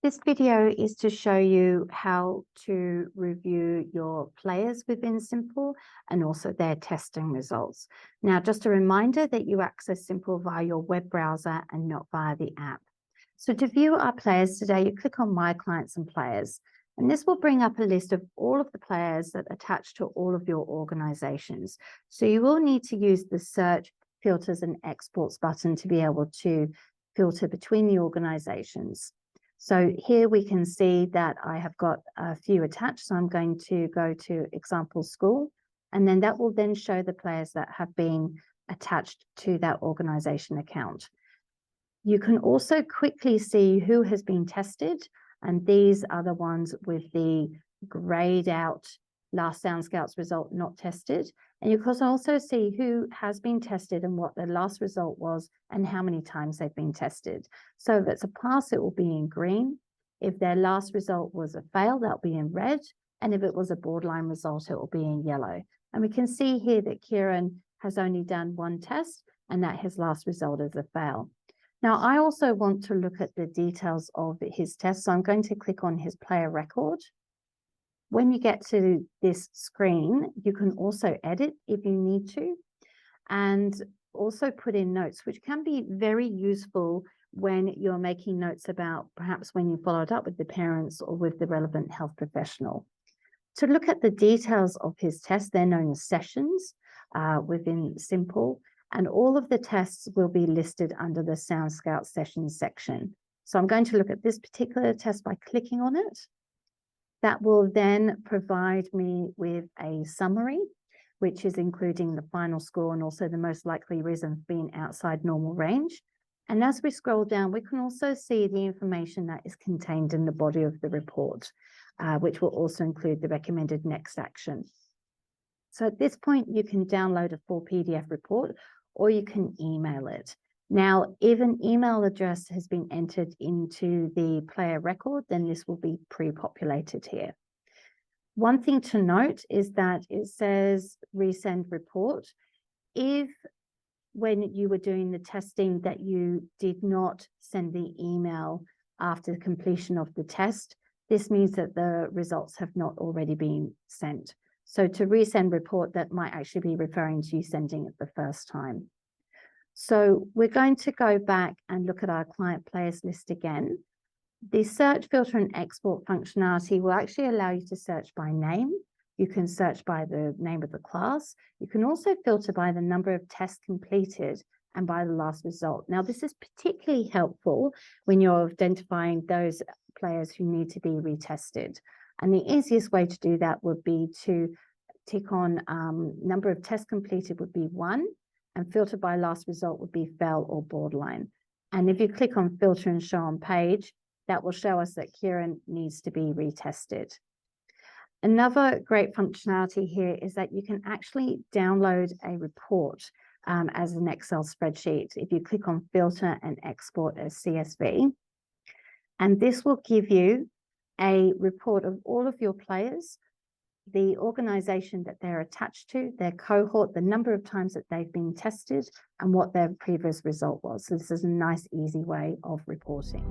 This video is to show you how to review your players within SSIMPL and also their testing results. Now, just a reminder that you access SSIMPL via your web browser and not via the app. So to view our players today, you click on My Clients and Players, and this will bring up a list of all of the players that attach to all of your organizations. So you will need to use the Search, Filters and Exports button to be able to filter between the organizations. So here we can see that I have got a few attached. So I'm going to go to example school, and then that will then show the players that have been attached to that organization account. You can also quickly see who has been tested, and these are the ones with the grayed out last Sound Scouts result not tested. And you can also see who has been tested and what the last result was and how many times they've been tested. So if it's a pass, it will be in green. If their last result was a fail, that'll be in red. And if it was a borderline result, it will be in yellow. And we can see here that Kieran has only done one test and that his last result is a fail. Now, I also want to look at the details of his test. So I'm going to click on his player record. When you get to this screen, you can also edit if you need to, and also put in notes, which can be very useful when you're making notes about perhaps when you followed up with the parents or with the relevant health professional. To look at the details of his test, they're known as sessions within SSIMPL, and all of the tests will be listed under the Sound Scout sessions section. So I'm going to look at this particular test by clicking on it. That will then provide me with a summary, which is including the final score and also the most likely reason for being outside normal range. And as we scroll down, we can also see the information that is contained in the body of the report, which will also include the recommended next action. So at this point, you can download a full PDF report or you can email it. Now, if an email address has been entered into the player record, then this will be pre-populated here. One thing to note is that it says resend report. If when you were doing the testing that you did not send the email after the completion of the test, this means that the results have not already been sent. So to resend report, that might actually be referring to you sending it the first time. So we're going to go back and look at our client players list again. The search, filter and export functionality will actually allow you to search by name. You can search by the name of the class. You can also filter by the number of tests completed and by the last result. Now, this is particularly helpful when you're identifying those players who need to be retested. And the easiest way to do that would be to tick on number of tests completed would be 1, and filter by last result would be fail or borderline. And if you click on filter and show on page, that will show us that Kieran needs to be retested. Another great functionality here is that you can actually download a report as an Excel spreadsheet if you click on filter and export as CSV. And this will give you a report of all of your players, the organization that they're attached to, their cohort, the number of times that they've been tested, and what their previous result was. So this is a nice, easy way of reporting.